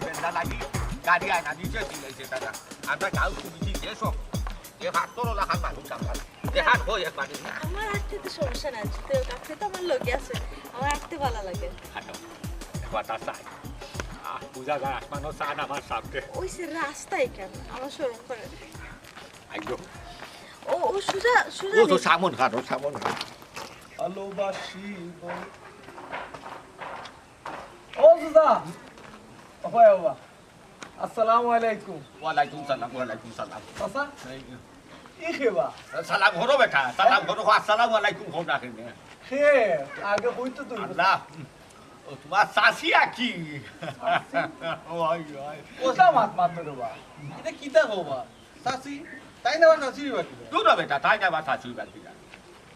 বেন্দা লাগি গাড়ি আনা দিছে দিয়েছে দাদা আমরা গাঁও খুঁজছি এসব এ হাত তোর লাখান মানুষ আমরা দেখার হয়ে পারি না আমার আটতে তো সমস্যা নাই তো কাছে তো আমার লোকে আছে আমার আটতে ভালো লাগে হাঁটো কথা চাই পূজা গাছ আসমানো চান আমার সামনে ওই সে রাস্তায় কেন আমার শরম করে আইলো ও ও সুজা সুজা ও তো সামন ঘাট ভালোবাসি ও সুজা ওই বাবা আসসালামু আলাইকুম ওয়ালাইকুম সালাম চাচা ই খেবা সালাম হরো বেটা সালাম হরো আসসালামু আলাইকুম হো না কেন খে আগে কইতো তুই আল্লাহ ও তোমার শাসি আকি ওই ওই ওসা মাত মাত রে বাবা এটা কিতা হবা চাচি তাই না চাচি বাকি তুই না বেটা তাই না বা শাসি বাকি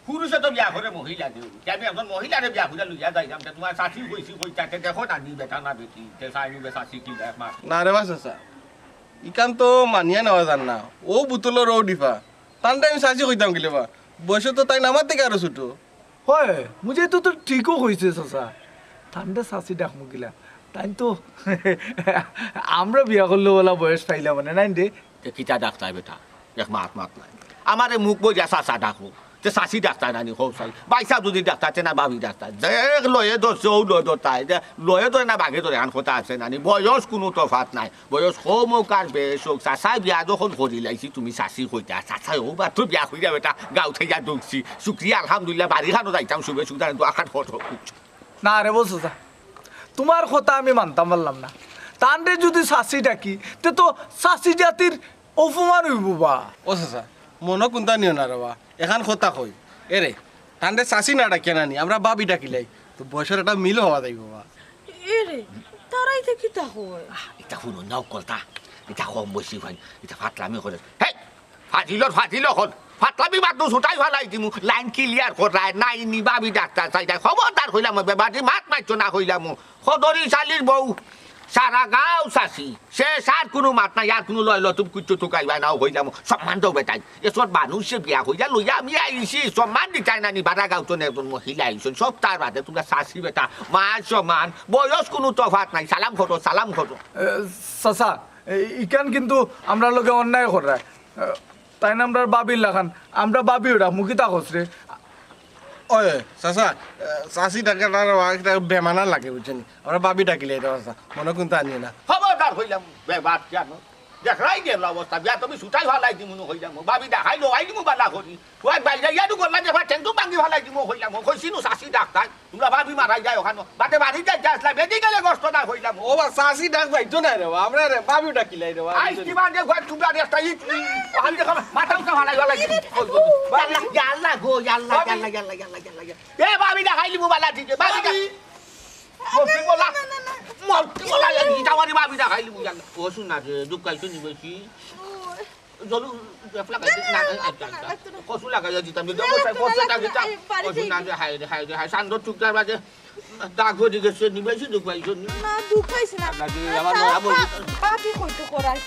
পুরুষে তো বিয়া করে মহিলা দিও আমি একজন মহিলারে বিয়া করে লইয়া যাইলাম তোমার শাসি হইছি হইতাতে দেখো না নি বেটা না বেটি তে সাই নি শাসি কি দেখ মা না রে বাস ইকান তো মানিয়া নেওয়া যান না ও বুতলের ও ডিফা তান টাইম সাজি কইতাম গেলে বা বয়স তো তাই নামার থেকে আরো ছোট হয় মুঝে তো ঠিকও কইছে চাচা ঠান্ডা চাচি ডাক মুগিলা তাই তো আমরা বিয়া করলে বলা বয়স পাইলা মানে নাই রে কিতা ডাক্তার বেটা এক মাত নাই আমারে মুখ বইয়া চাচা ডাকো যে শাসি ডাক্তার নানি হোক সাই বাইসা যদি ডাক্তার না বাবি ডাক্তার যে লয়ে ধরছে ও লয়ে ধরতাই লয়ে ধরে না বাঘে ধরে আন কথা আছে নানি বয়স কোনো তফাত নাই বয়স হোক হোক আর বেশ হোক চাচাই বিয়া যখন করি লাইছি তুমি শাসি কইতা চাচাই ও বা তোর বিয়া কইরা বেটা গাঁও থেকে ঢুকছি শুক্রিয়া আলহামদুলিল্লাহ বাড়ি খানো যাইতাম শুভে সুদান তো আখার ফটো না রে বলছো চাচা তোমার কথা আমি মানতাম পারলাম না তান্ডে যদি শাসি ডাকি তে তো শাসি জাতির অপমান হইব বা ও চাচা মনো কোনটা নিও না রে বা এখান কথা কই এরে তান্ডে চাষি না ডাকিয়া নানি আমরা বাবি ডাকিলাই তো বয়সের একটা মিল হওয়া যাইব বা এ রে তারাই তো কি তা হয় এটা শুনো নাও কথা এটা কম বসি ভাই এটা ফাটলামি করে হে ফাটিল হল ফাটলামি মাত্র ছুটাই ফেলাই দিমু লাইন ক্লিয়ার করায় নাই নি বাবি ডাক্তার চাই খবরদার হইলাম বেবাটি মাত মারছ না হইলাম সদরি শালির বউ সারা গাঁও চাষি সে সার কোনো মাত নাই আর কোনো লয় লতুম কুচ্ছু টুকাইবা নাও হইলাম সম্মান দেও বেটাই এসব মানুষে বিয়া হইয়া লইয়া আমি আইছি সম্মান দিতাই নানি বারা গাঁও তো একজন মহিলা আইছেন সব তার বাদে তোমরা চাষি বেটা মান সম্মান বয়স কোনো তফাত নাই সালাম ঘটো চাচা ইকান কিন্তু আমরা লোকে অন্যায় করায় তাই না আমরা বাবির লাখান আমরা বাবি ওরা মুখিতা খসরে ওই চাচা চাষি ডাকার একটা বেমানা লাগে বুঝছেন আমরা বাবি ডাকিলে এটা চাচা মনে কোনটা আনিয়ে না খবরদার হইলাম বেবাদ কেন দেখাই গেল অবস্থা বিয়া তুমি ছুটাই ভালাই দিমু হইলাম বাবি দেখাই লো আই দিমু বালা করি ওই বাইরে ইয়াদু করলা যে টেন্টু ভাঙি ভালাই দিমু হইলাম কইছিনু চাষি ডাক্তার তোমরা বাবি মারাই যায় ওখানে বাটে বাড়ি যাই আসলা মেডিকেলে কষ্ট না হইলাম ও বা চাষি ডাক যাইতো না রে আমরা রে বাবি ডাকিলাই রে আই কিমান যে ঘর তোমরা একটা ই আমি দেখো মাথা উঠা ভালাই ভালাই ইয়াল্লা গো ইয়াল্লা এ বাবি দেখাই দিমু বালা ঠিক বাবি মরতি বলা ইটাওয়ারি বাবি দেখাই দিমু ইয়াল্লা ও শুনা যে দুকাইছো নিবেছি জলু ফ্লাকা না কসু লাগা দিতাম দেখো সাই পয়সাটা দিতাম কসু না যে হাই সান্দর টুকটার বাজে দাগ হয়ে গেছে নিবেছি দুকাইছো না দুখাইছ না আমার মরা বল বাকি কইতো করাই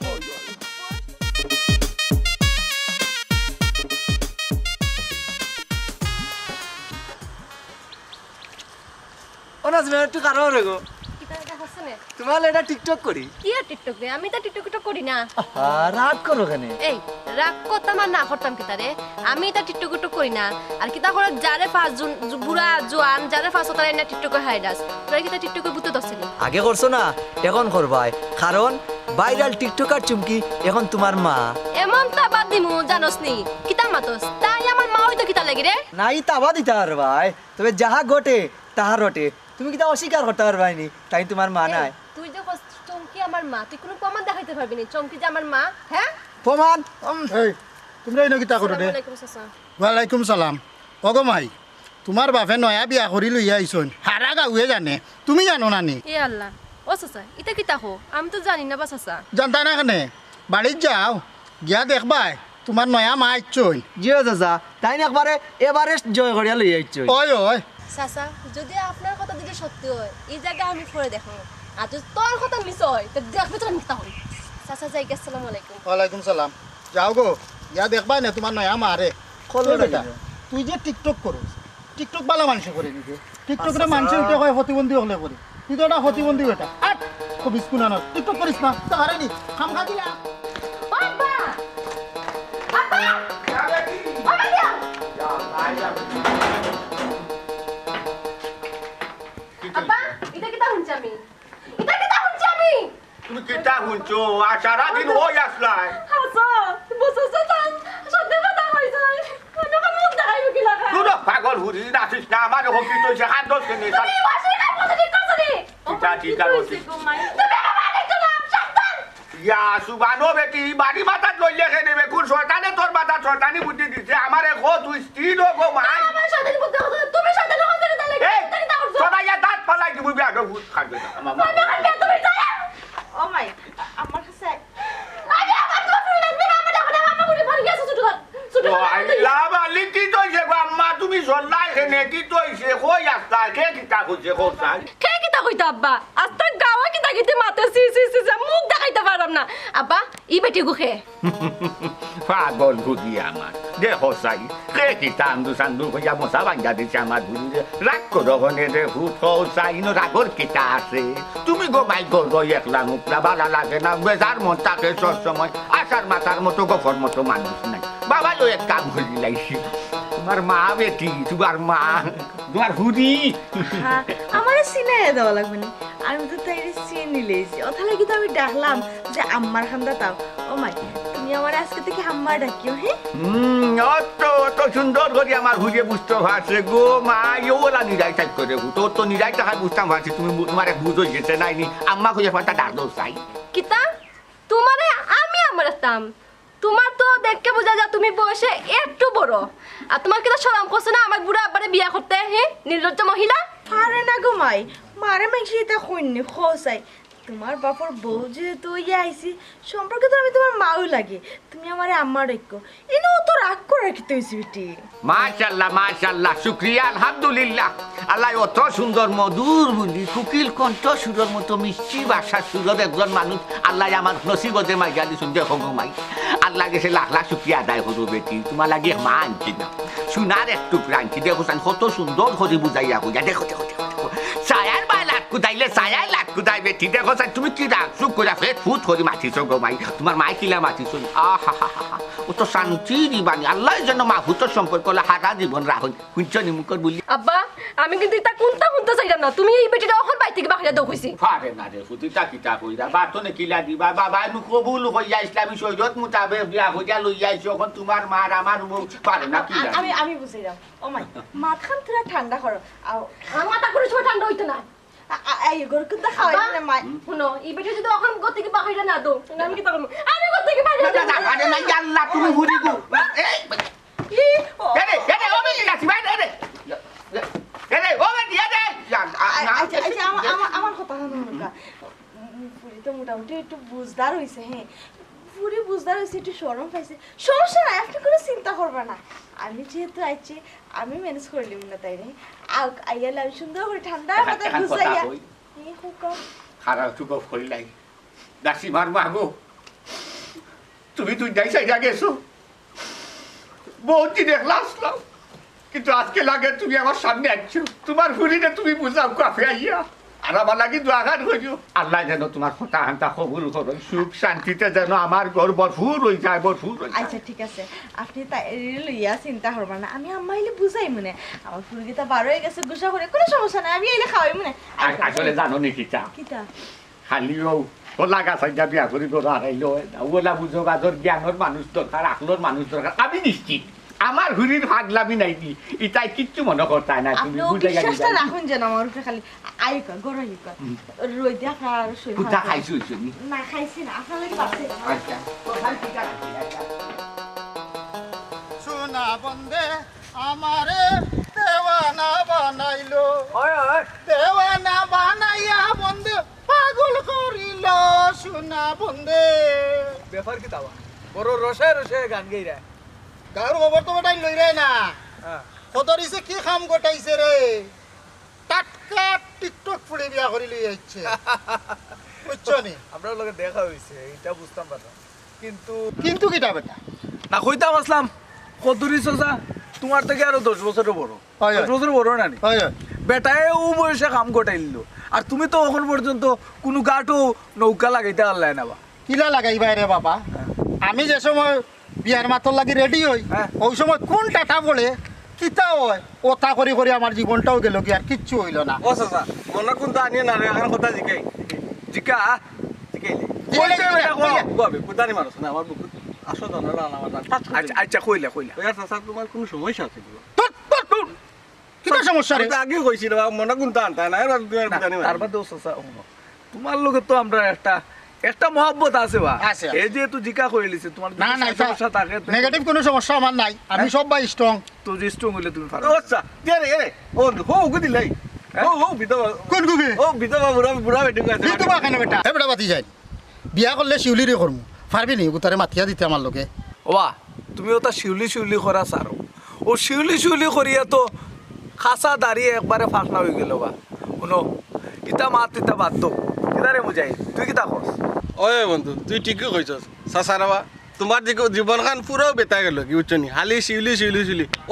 অনাজ মে একটু কারো রে গো কিটা হসনে তোমার এটা টিকটক করি কি আর টিকটক রে আমি তো টিকটক করি না রাত করো কেন এই রাগ করতাম আর না করতাম কিতা রে আমি তো টিকটক করি না আর কিতা করে যারে পাঁচ জন বুড়া জোয়ান যারে পাঁচ তারা না টিকটক হাইডাস তোরা কিতা টিকটকের বুতে দছিলি আগে করছো না এখন করবাই কারণ ভাইরাল টিকটকার চুমকি এখন তোমার মা এমন তা বাদ দিমু জানোস নি কিতা মাতস তাই আমার মা হইতো কিতা লাগি রে নাই তাবা দিতে আর ভাই তবে যাহা ঘটে তাহা রটে তুমি কিতা অস্বীকার করতে পারবাইনি তাই তোমার মা নাই তুই যে চমকি আমার মা তুই কোনো প্রমাণ দেখাইতে পারবি না চমকি যে আমার মা হ্যাঁ প্রমাণ এই তোমরা এনে কিতা করো দে ওয়ালাইকুম আসসালাম ওয়ালাইকুম সালাম অগমাই তোমার বাপে নয়া বিয়া করি লইয়া আইছন হারা গাঁৱে জানে তুমি জানো নানি এ আল্লাহ ও চাচা এটা কিতা হো আমি তো জানি না বা চাচা জানতা না কেনে বাড়িত যাও গিয়া দেখবাই তোমার নয়া মা আইছন জিও চাচা তাই না একবারে এভারেস্ট জয় করিয়া লই আইছো ওই ওই চাচা যদি আপনার কথা যদি সত্যি হয় এই জায়গা আমি পরে দেখো আর যদি তোর কথা মিস হয় তো দেখবে তো মিথ্যা হয় চাচা যাই আসসালামু আলাইকুম ওয়ালাইকুম সালাম যাও গো গিয়া দেখবাই না তোমার নয়া মা রে কলো বেটা তুই যে টিকটক করো টিকটক বালা মানুষে করে নিবে টিকটকরে মানুষে উঠে হয় প্রতিবন্ধী হলে করে তুই তো একটা প্রতিবন্ধী বেটা কবিস কুনানো টিকটক করিস না তো হারানি খাম খা দিলা আব্বা আব্বা আব্বা দিয়া আব্বা এটা কিটা শুনছি আমি তুমি কিতা শুনছো আর সারাদিন হই আসলাই তুই পাগল হুরি নাচিস না আমার হকি তো সে হাত দোষ কেনে কিতা ঠিক আছে ইয়া সুবানো বেটি বাড়ি মাথাত লইলে খেনে বেকুর শয়তানে তোর মাথা শয়তানি বুদ্ধি দিছে আমারে গো তুই স্থির গো মাই এই তোরা ইয়া দাঁত পালাই তুমি আগে ভূত খাবে না আমার মা ও মাই আমার কাছে কি তৈছে আম্মা তুমি সল্লাই খেনে কি তৈছে কই আসতা কে কিতা কইছে কোথায় কে কিতা কইতা আব্বা আজ তো গাওয়া কিতা কিতে মাতে সি মুখ দেখাইতে পারলাম না আব্বা ই বেটি গুখে পাগল ভুগি আমার দেখো চাই কে কিতা আন্দু সান্দু কইয়া মশা ভাঙ্গা দিছে আমার ভুলি রাগ করো হনে রে ভূত হও চাই ন রাগর কিতা আছে তুমি গো মাই গো একলা মুখলা ভালো লাগে না বেজার মন থাকে সব সময় আশার মাথার মতো গফর মতো মানুষ নাই বাবা ও এক কাম করি লাইছি তোমার মা বেটি তোমার মা তোমার হুরি আমার সিনে দেওয়া লাগবে না আমি তো তাই চিনি লেছি ওথা লাগি তো আমি ডাকলাম যে আম্মার খান্দা তাও ও মাই তুমি আমার আজকে থেকে আম্মা ডাকিও হ্যাঁ অত সুন্দর করে আমার হুড়িয়ে বুঝতে পারছে গো মা ওলা নিরাই টাইপ করে তোর তো নিরাই টাকা বুঝতাম পারছি তুমি তোমার বুঝো যেতে নাইনি আম্মা খুঁজে পাতা ডাক দো চাই কিতা তোমারে আমি আমারতাম তোমার তো দেখকে বোঝা যায় তুমি বয়সে একটু বড় আর তোমার কিতা শরম করছে না আমার বুড়া আব্বারে বিয়া করতে হ্যাঁ নির্লজ্জ মহিলা আরে না গো মাই মারে মাইছি এটা কইনি খোসাই তোমার বাপর বউ যেহেতু ইয়ে আইসি সম্পর্কে তো আমি তোমার মাও লাগে তুমি আমারে আম্মা ডাকো এনে তো রাগ করে রাখিতে হইছি বেটি মাশাআল্লাহ শুকরিয়া আলহামদুলিল্লাহ আল্লাহ অত সুন্দর মধুর বুদ্ধি কুকিল কণ্ঠ সুরের মতো মিষ্টি ভাষার সুরের একজন মানুষ আল্লাহ আমার নসিবতে মাইয়া দিছুন দেখো গো মাই আল্লাহ গেছে লাখ লাখ শুকরিয়া আদায় করো বেটি তোমার লাগে মা আনছি না সোনার একটু প্রাণছি দেখো কত সুন্দর করে বুঝাইয়া কইয়া দেখো ছায়ার বা লাখ কুদাইলে ছায়ার লাখ কুদাই বেটি দেখো তুমি কি রাগ চুপ করে ফেট ফুট করে মাতিছ গো মাই তোমার মাই কিলা মাতিছ আহা ও তো শান্তি দিবানি আল্লাহর জন্য মা ভূতর সম্পর্ক হারা জীবন রাখুন শুনছনি মুখর বলি আব্বা আমি কিন্তু এটা কোনটা চাইলাম না তুমি এই বেটিটা এখন বাই থেকে বাহিরে দাও কইছি পারে না রে ফুটিটা কিতা কইরা বাতনে কিলা দিবা বাবা নু কবুল হইয়া ইসলামী শরীয়ত মোতাবেক বিয়া হইয়া লইয়া আইছো এখন তোমার মার আমার পারে না কিলা আমি বুঝাইলাম ও মাই মাথান তোরা ঠান্ডা করো আমার মাথা করে সময় ঠান্ডা হইতো না এই গরু কিন্তু খাওয়াই না মাই শুনো এই বেটি যদি এখন গত থেকে বাহিরে না দাও আমি কি করব আমি গত থেকে বাহিরে না আরে না আল্লাহ তুমি ভুলি গো এই এরে ও বেটি লাসি ভাই এরে ও বেটি এরে আচ্ছা আমার কথা শুনুন না পুরি তো মোটামুটি একটু বুঝদার হইছে হ্যাঁ পুরি বুঝদার হইছে একটু শরম পাইছে সমস্যা নাই আপনি কোনো চিন্তা করবেন না আমি যেহেতু আইছি আমি ম্যানেজ করে নিব না তাই রে আইয়ালে আমি সুন্দর করে ঠান্ডা মাথায় বুঝাইয়া এই হুকুম খারাপ টুকু ফলাই দাসি মার মাগো তুমি তুই যাই সাইডা গেছো বহুত দিন একলা আসলাম কিন্তু আজকে লাগে তুমি আমার সামনে আসছো তোমার হুড়িটা তুমি বুঝাও কাফে আইয়া আর আমার লাগি দোয়াগান হইও আল্লাহ যেন তোমার কথা হান্তা কবুল করো সুখ শান্তিতে যেন আমার ঘর ভরপুর হয়ে যায় ভরপুর হয়ে যায় আচ্ছা ঠিক আছে আপনি তাই লইয়া চিন্তা করবেন না আমি আম্মা আইলে বুঝাই মনে আমার ফুলগিটা বার হয়ে গেছে গুসা করে কোনো সমস্যা নাই আমি আইলে খাওয়াই মনে আসলে জানো নি কিতা কিটা খালিও ওলা গাছ বিয়া করি করে হারাইলো ওলা বুঝো বাজর জ্ঞানের মানুষ দরকার আকলোর মানুষ দরকার আমি নিশ্চিত আমার হুড়ির ভাগলামি নাই দি ইতাই কিচ্ছু মনে করতাই না তুমি বুঝে গেলি বিশ্বাসটা রাখুন যেন আমার উপরে খালি আইকা গড় আইকা রই দিয়া খার শুই কুতা খাইছো শুনি না খাইছি না আপনার লাগি বাসে আচ্ছা কোথায় ঠিক আছে সোনা বন্দে আমারে দেওয়ানা বানাইলো দেওয়ানা বানাইয়া বন্দে পাগল করিল সোনা বন্দে ব্যাপার কি তাওয়া বড় রসে রসে গান গাইরা গাঁর খবর তো ওটাই লই রে না কদরিছে কি কাম গোটাইছে রে টাটকা টিকটক ফুড়ে বিয়া করি লই যাচ্ছে বুঝছো নি আপনার লগে দেখা হইছে এটা বুঝতাম পারলাম কিন্তু কিন্তু কিটা বেটা না কইতাম আসলাম কদুরি চাচা তোমার থেকে আরো 10 বছরের বড় হয়, হয়। 10 বছর বড় না নি হয় হয় বেটায় ও বয়সে কাম গোটাইল আর তুমি তো এখন পর্যন্ত কোনো গাটও নৌকা লাগাইতে পারলে না বা কিলা লাগাইবা রে বাবা আমি যে সময় বিয়ার মাতর লাগি রেডি হই ওই সময় কোন টাটা বলে কিতা হয় ওটা করে করে আমার জীবনটাও গেল কি আর কিচ্ছু হইল না ও চাচা মনে কোনটা আনিয়ে না রে এখন কথা জিকাই জিকা কুদানি মানুষ না আমার বুক আসো জানো না আমার আচ্ছা আচ্ছা কইলা চাচা তোমার কোনো সমস্যা আছে কিতা সমস্যা রে আগে কইছিল মনে কোনটা আনতা না এবার কুদানি তার বাদে চাচা তোমার লগে তো আমরা একটা মহব্বত আছে বা আছে। এই যে তুই জিকা কইলিছে তোমার না না সমস্যা থাকে নেগেটিভ কোনো সমস্যা আমার নাই আমি সব বাই স্ট্রং তো যে স্ট্রং হইলে তুমি পারো আচ্ছা দে রে ও হো গুদি লাই ও বিধবা কোন গুবি ও বিধবা বুড়া বেটি কইছে বিধবা কেন বেটা এ বেটা বাতি যাই বিয়া করলে শিউলিরে করমু পারবি নি গোটারে মাথিয়া দিতে আমার লগে ওয়া তুমি ওটা শিউলি করা সারো ও শিউলি করিয়া তো খাসা দাঁড়িয়ে একবারে ফাঁকনা হয়ে গেল বা শুনো ইটা মাত ইটা বাদ দো কিদারে বুঝাই তুই কিতা কস ওই বন্ধু তুই ঠিকই কইছস চাচারাবা তোমার জীবন খান পুরো বেতা গেল কি বুঝছো নি খালি শিউলি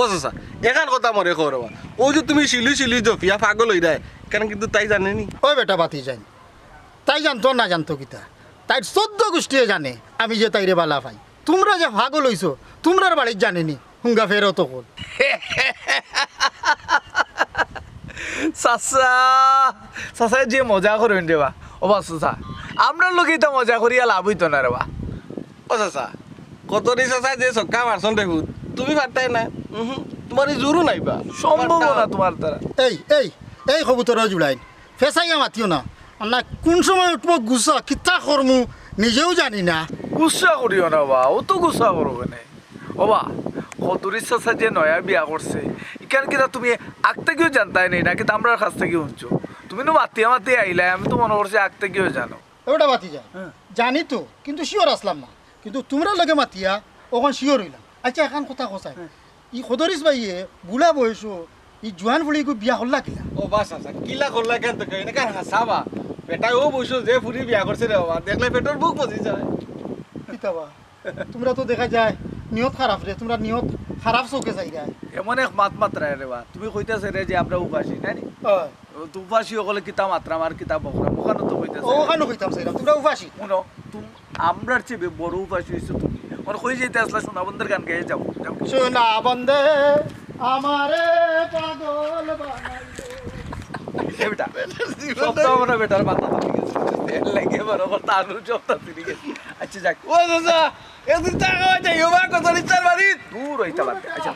ও চাচা এখান কথা মরে খবরবা ও যে তুমি শিউলি জফিয়া পাগল হই যায় কেন কিন্তু তাই জানে নি ওই বেটা বাতি যাই তাই জানতো না জানতো কিতা তাই 14 গোষ্ঠী জানে আমি যে তাইরে বালা পাই তোমরা যে ভাগল হইছো তোমরার বাড়ির জানেনি হুঙ্গা ফেরো তো কোন চাচা যে মজা করেন রে বা ও বা চাচা আমরা লোক এটা মজা করিয়া লাভ হইতো না রে বা ও চাচা কতরি চাচা যে সক্কা মারছন দেখু তুমি পারতাই না তোমার জোরও নাইবা সম্ভব না তোমার দ্বারা এই কবুতর জুড়াই ফেসাইয়া মাতিও না না কোন সময় উঠবো গুছা কিতা করমু নিজেও জানি না গুসা করিও না বা ও তো গুসা করবে না ও বা কদরিস চাচা যে নয়া বিয়া করছে ইকান কিনা তুমি আগ থেকেও জানতাই নেই নাকি আমরা কাছ থেকে শুনছো তুমি তো মাতিয়া আইলাই আমি তো মনে করছি আগ থেকেও জানো ওটা বাতি যায় জানি তো কিন্তু শিওর আসলাম না কিন্তু তোমরা লগে মাতিয়া ওখান শিওর হইলাম আচ্ছা এখন কথা কসাই ই কদরিস ভাইয়ে বুড়া বয়সো ই জোয়ান বুড়িকে বিয়া হল্লা কিলা ও বাস চাচা কিলা করলা কেন তো কই না কেন হাসাবা বেটা ও বসো যে ফুরি বিয়া করছে রে বাবা দেখলে পেটর বুক বসি যায় কিতাবা তোমরা তো দেখা যায় নিয়ত খারাপ রে তোমরা নিয়ত খারাপ চোখে যাই যায় এমন এক মাত্রায় রে বা তুমি কইতাছে রে যে আমরা উপাসী নানি তো উপাসী হলে কিতা মাত্রা আমার কিতা বকরা ওখানে তো কইতাছে ওখানে কইতাম সাইরা তোমরা উপাসী শুনো তুমি আমরার চেয়ে বড় উপাসী হইছো তুমি ওর কই যাইতে আসলা সোনা বন্ধের গান গেয়ে যাও সোনা বন্ধে আমারে পাগল বানাইলো বেটা সপ্তাহ আমরা বেটার মাথা ঠিক আছে লাগে বড় কথা আনু সপ্তাহ ঠিক আছে আচ্ছা যাক ও চাচা এদিন টাকা হইছে ইবা কত লিটার বাড়ি দূর হইতা বাদ আচ্ছা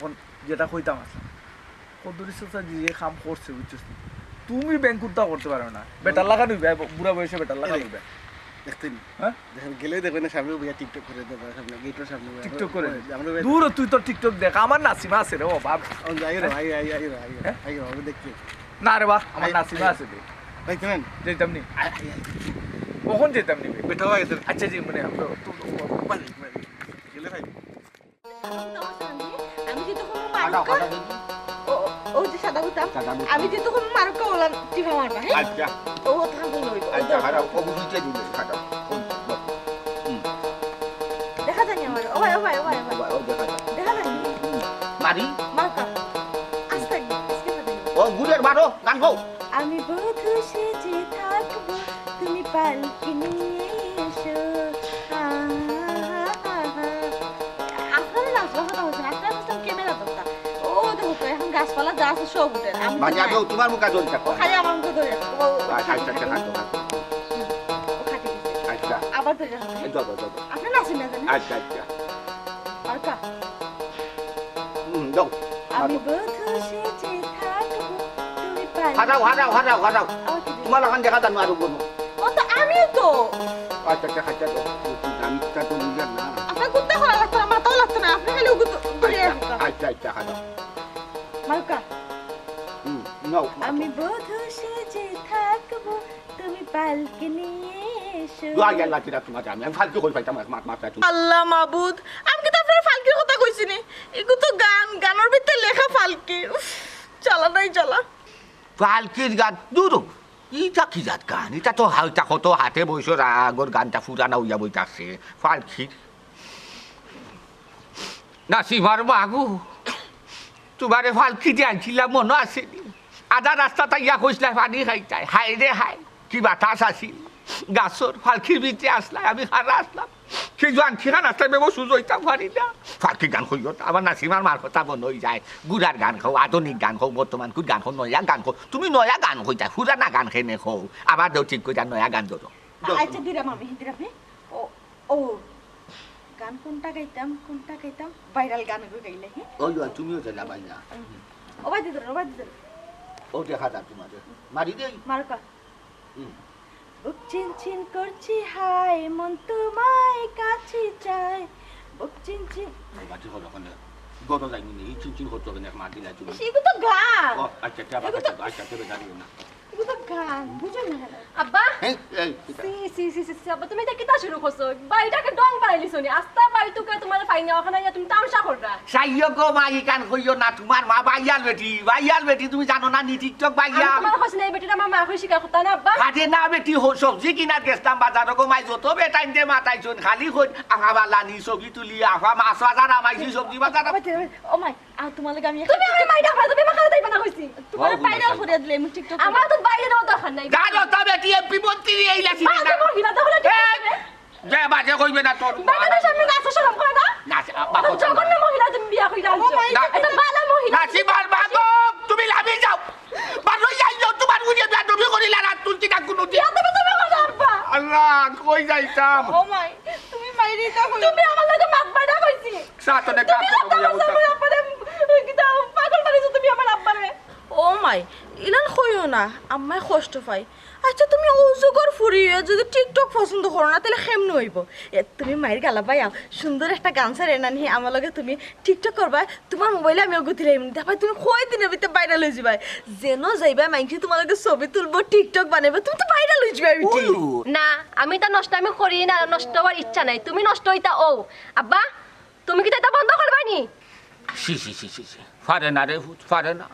কোন যেটা কইতাম আছে কদরিস চাচা যে কাম করছে বুঝছিস তুমি ব্যাংকুটা করতে পারো না বেটার লাগা নিবে বুড়া বয়সে বেটার লাগা নিবে দেখতেন হ্যাঁ দেখেন গেলে দেখবেন সামনে বইয়া টিকটক করে দেবে সামনে গেটের সামনে টিকটক করে দূর তুই তো টিকটক দেখ আমার নাসিমা আছে রে ও বাপ যাই রে আই রে দেখতে না রে বা আমার নাসিমা আছে রে ভাই কেন যেতাম নি কখন যেতাম নি বেটা ভাই আচ্ছা জি মানে আমরা গেলে ভাই আমি যে তখন মারুকা ও যে সাদা বুতাম আমি যে তখন মারুকা ওলাম টিভা মারবা হ্যাঁ আচ্ছা ও থাকবে লইব আচ্ছা হারাও কবুতরটা দিবে হারাও দেখা জানি আমার ও ভাই ও দেখা যায় দেখা জানি মারি মারুকা আস্তে আস্তে ও গুড়ের বারো গান গাও আমি বধূ সেজে থাকবো তুমি পালকি নিয়ে এসো আপনারা নাচবা কথা বলছেন আপনারা বলছেন ক্যামেরা ধরতা ও দেখো তো এখন গাছপালা যা আছে সব উঠে আমি মাঝে আমি তোমার মুখে ধরে থাকো খালি আমার মুখে ধরে ও আচ্ছা আচ্ছা আচ্ছা খাটি আচ্ছা আবার ধরে রাখো যাও আপনি নাচেন না জানেন আচ্ছা আচ্ছা মারুকা যাও আমি বধূ সেজে থাকবো তুমি পালকি হারাও তোমার লাগান দেখা জানো আর কোনো ও তো আমিও তো আচ্ছা আচ্ছা জানিটা তো বুঝলেন না আপনার কুত্তা করা লাগতো আমার তাও লাগতো না আপনি খালি ওগুলো ধরে রাখতো আচ্ছা হারাও মারুকা নাও আমি বধূ সেজে থাকবো তুমি পালকি নিয়ে এসো আল্লাহ কিরা তোমার আমি ফালতু কই পাইতাম মাথা তুমি আল্লাহ মাবুদ আমি কি তো আপনার ফালকির কথা কইছি নি এগু তো গানের ভিতরে লেখা ফালকি চলা নাই চলা ফালকির গান দূর ইটা কি জাত গান এটা তো হালটা কত হাতে বইসো আগর গানটা ফুরানা হইয়া বইতাছে ফালকির নাসিমার বাগু তোমারে ফালকি দিয়ে আনছিলাম মনে আছে আধা রাস্তা তাইয়া কইসলা পানি খাইতাই হাই রে হাই কি বাতাস আসিল গাছর ফালকির ভিতরে আসলাই আমি খারা আসলাম কি জোয়ান ঠিকান আসলে বেবো সুযোগটা পারি না ফালকি গান কইও আমার নাসিমার মার কথা বন্ধ হয়ে যায় গুড়ার গান খাও আধুনিক গান খাও বর্তমান কুট গান খাও নয়া গান খাও তুমি নয়া গান কইতা পুরানা গান খেনে খাও আবার দেও ঠিক কইতা নয়া গান ধরো আচ্ছা দিরাম আমি ও ও গান কোনটা গাইতাম ভাইরাল গান গাইলে হ্যাঁ ওই তুমিও চলা বাইনা ও বাই দিদর ও দেখা যা তোমাদের মারি দেই মারকা বুক চিনচিন করছি হাই মন তোমায় কাছে চায় বুক চিনচিন বাটি হলো কোন গত যাইনি নি চিনচিন করতে হবে না মাটি না তুমি সেগুলো তো গান ও আচ্ছা আচ্ছা তবে জানি না এগুলো তো গান বুঝো না আব্বা এই এই সি আব্বা তুমি এটা কিতা শুরু করছো বাড়িটাকে ডং বানাইলিছো নি আস্তা বাড়ি তোকে তোমার ফাইনা ওখানে তুমি তামসা কররা সাইয় গো মাই কান কইও না তোমার মা বাইয়াল বেটি তুমি জানো না নি টিকটক বাইয়া তোমার হইছে না বেটিটা আমার মা কই শিকার কথা না আব্বা কাটে না বেটি সবজি কিনার গেছতাম বাজার গো মাই যত বেটাইন দে মাতাইছুন খালি কই আগাবালা নি সবজি তুলি আফা মাছ বাজার আমাইছি সবজি বাজার ও মাই আর তোমার লাগে আমি তুমি আমার মাইটা খাই তুমি মাখা দেই বানা কইছি তোমার ভাইরাল করে দিলে আমি টিকটক আমার তো বাইরে যাওয়া দরকার নাই জানো তো বেটি এমপি মন্ত্রী এই লাসি না বাজে মহিলা তাহলে যে বাজে কইবে না তোর বাজে সামনে গাছ শরম করে না না বাবা জঘন্য মহিলা তুমি বিয়া কইরা আনছো এটা বালা মহিলা নাসিমার বাগো তুমি লাভি যাও বারো যাই যাও তোমার বুঝে বিয়া তুমি করিলা রাত তুলছি না কোনো দিয়া তুমি কথা আব্বা আল্লাহ কই যাইতাম ও মাই তুমি মাইরি তা কই তুমি আমার লাগে মাত বাইনা কইছি সাতনে কাজ তুমি আপনারে কিতা পাগল বানাইছো তুমি আমার আব্বারে ও মাই ইলান কইও না আম্মাই কষ্ট পাই আচ্ছা তুমি ওজগর ফুরিয়ে যদি টিকটক পছন্দ করো না তাহলে কেমনে হইব তুমি মায়ের গালা পাই সুন্দর একটা গান সারে না নিয়ে আমার লগে তুমি টিকটক করবা তোমার মোবাইলে আমি অগতি লাইম দেখবা তুমি কই দিনের ভিতরে ভাইরাল হয়ে যাবা যেন যাইবা মাইকি তোমার লগে ছবি তুলবো টিকটক বানাইবা তুমি তো ভাইরাল হয়ে যাবে না আমি তা নষ্ট আমি করি না নষ্ট হওয়ার ইচ্ছা নাই তুমি নষ্ট হইতা ও আব্বা তুমি কি এটা বন্ধ করবা নি সি ফারে না রে ফারে না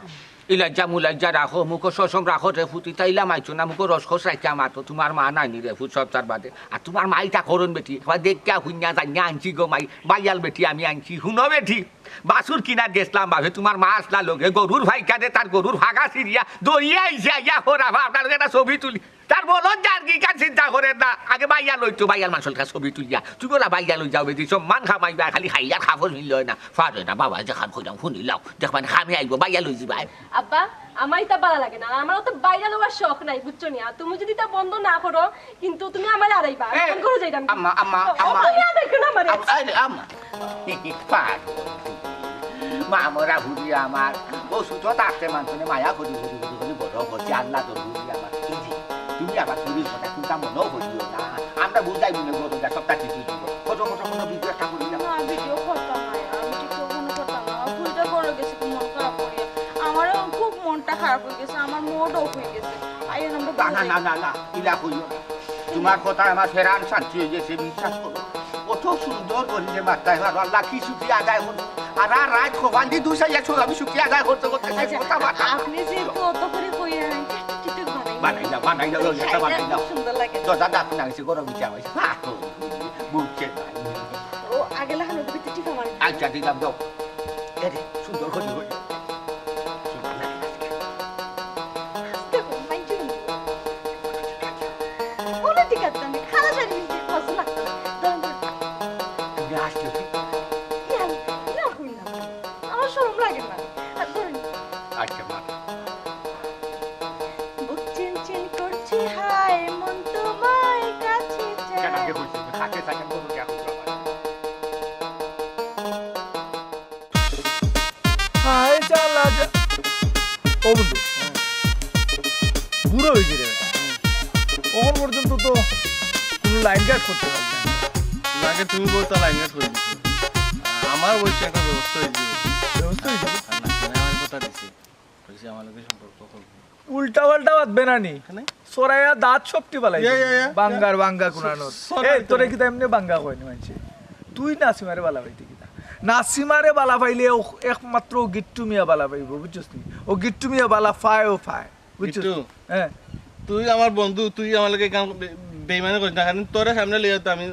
ইলাজ্জা মুলাজ্জা রাখো মুখো সসম রাখো রে ফুটি তাইলা মাইছো না মুখো রসকস রাখা মাতো তোমার মা নাইনি রে ফুট সপ্তাহ বাদে আর তোমার মাইটা করুন বেটি এবার দেখা হুইনা জানিয়া আনছি গো মাই বাইয়াল বেটি আমি আনছি শুনো বেটি বাসুর কিনার গেছলাম ভাবে তোমার মা আসলা লোকে গরুর ভাই কাটে তার গরুর ভাগা সিরিয়া দরিয়া আইসে আইয়া হোরাবা আপনার একটা ছবি তুলি তার বলো যার কি কাজ চিন্তা করেন না আগে বাইয়া লইতো বাইয়াল মানুষের কাছে ছবি তুলিয়া তুই বলা বাইয়া লই যাও বেটি সব মান খামাইবা খালি খাইয়া খাবো নিল না ফারে না বাবা যেখান খুঁজাম শুনিলাও দেখবান খামে আইব বাইয়া লই যাবা আব্বা আমার এটা ভালো লাগে না আমারও তো বাইরে লওয়ার শখ নাই বুঝছো নি আর তুমি যদি তা বন্ধ না করো কিন্তু তুমি আমার আড়াইবা ফোন করে যাইতাম আম্মা তুমি আর দেখো না আমারে আম্মা পার মা মরা হুড়ি আমার ও সুতো থাকতে মানুষনে মায়া করি বড় হচ্ছে আল্লাহ তোর হুড়ি আমার তুমি আবার চুরির কথা চিন্তা মনেও করিও না আমরা বুঝাই মনে করবো সবটা কিছু দিব কত কোনো ভিডিও একটা করি না ভিডিও করতাম না আমি টিকটক মনে করতাম না ভুলটা করে গেছে মন খারাপ করি আমারও খুব মনটা খারাপ হয়ে গেছে আমার মুড অফ হয়ে গেছে আইন আমরা না ইলা কইও না তোমার কথা আমার ফেরান শান্তি হয়ে গেছে বিশ্বাস করো কত সুন্দর করি যে মাত্রায় আল্লাহ কি সুখী আদায় করো আর রাত খোবান্দি দুসাইয়া ছোট আমি সুখী আদায় করতে আপনি যে অত করে কই টিকটক বানাই দাও একটা বানাই দাও সুন্দর লাগে তো দাদা আপনি আইসে গরম বিচার হইছে বুঝছে ও আগে লাগানো ভিতরে টিকা মারি আচ্ছা দিলাম দাও এরে সুন্দর করে হই দেখো মাইন্ড ওলা টিকা দেন খালা জানি যে ফসল লাগতো তুমি আসলে না কই না আমার শরম লাগে না আর ধরেন আচ্ছা মা বুক চিনচিন করছি হাই মন তোমায় কাছে চায় কেনাকে বলছি থাকে থাকে বলো কে এখন হাই চালা যা ও বন্ধু বুড়ো হয়ে গেলে ওখান পর্যন্ত তো কোনো লাইন গার্ড করতে পারবে না লাগে তুমি বলতো লাইন গার্ড করে দিচ্ছ আমার বলছে একটা ব্যবস্থা হয়ে যাবে ব্যবস্থা হয়ে যাবে আমার কথা দিছে বলছে আমার লোকের সম্পর্ক করবো উল্টা পাল্টা বাঁধবে না নি সরাইয়া দাঁত সবটি বালাই বাঙ্গা কোনানো এই তোরে কি এমনি বাঙ্গা কয়নি মানছে তুই নাসিমারে বালা পাইতে কিনা নাসিমারে বালা পাইলে একমাত্র গিট্টু মিয়া বালা পাইব বুঝছিস নি ও গিট্টু মিয়া বালা ফায় বুঝছিস গিট্টু? হ্যাঁ তুই আমার বন্ধু তুই আমার লোকে বেইমানি করিস না কারণ তোরে সামনে লিয়ে তো আমি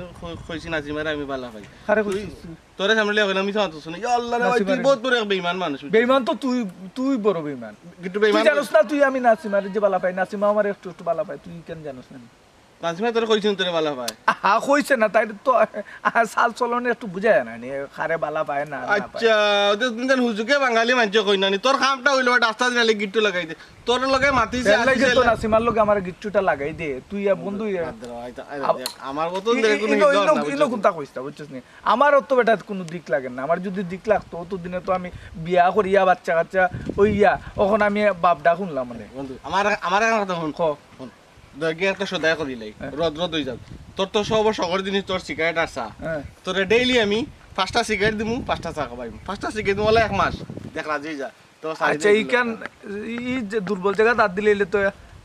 কইছি নাজিমারে আমি বালা পাই আরে কইছিস তোরে সামনে লিয়ে কইলাম আমি তো শুনি ইয়া আল্লাহ রে ভাই তুই বহুত বড় এক বেইমান মানুষ বেঈমান তো তুই বড় বেঈমান কিন্তু তুই বেইমান জানোস না তুই আমি নাসিমারে যে বালা পাই নাসিমা আমার একটু বালা পাই তুই কেন জানোস না নাজিমা তোরে কইছিস তোরে বালা পাই কইছে না তাই তো সাল চলনে একটু বুঝায় না নি খারে বালা পায় না আচ্ছা ওতে তুমি জান হুজুকে বাঙালি মানছ কই না নি তোর কামটা হইলো রাস্তা দিনালে গিট্টু লাগাই দে তোর লগে মাতিছে লাগে তো নাসিমার লগে আমার গিট্টুটা লাগাই দে তুই বন্ধু আমার মত দেখে কোনো হিসাব না ইনো কোনটা কইছতা বুঝছিস নি আমার তো বেটা কোনো দিক লাগে না আমার যদি দিক লাগতো তো দিনে তো আমি বিয়া করিয়া বাচ্চা কাচ্চা ওইয়া এখন আমি বাপডা শুনলাম মানে বন্ধু আমার কথা শুন দগে একটা সদায় করিলাই রদ রদ হই যাও তোর তো সব সকল জিনিস তোর সিগারেট আসা তোরে ডেইলি আমি 5টা সিগারেট দিমু 5টা চা খাবাইমু 5টা সিগারেট দিমু 1 মাস দেখ রাজি যা তো আচ্ছা এইখান এই যে দুর্বল জায়গা দাঁত দিলে তো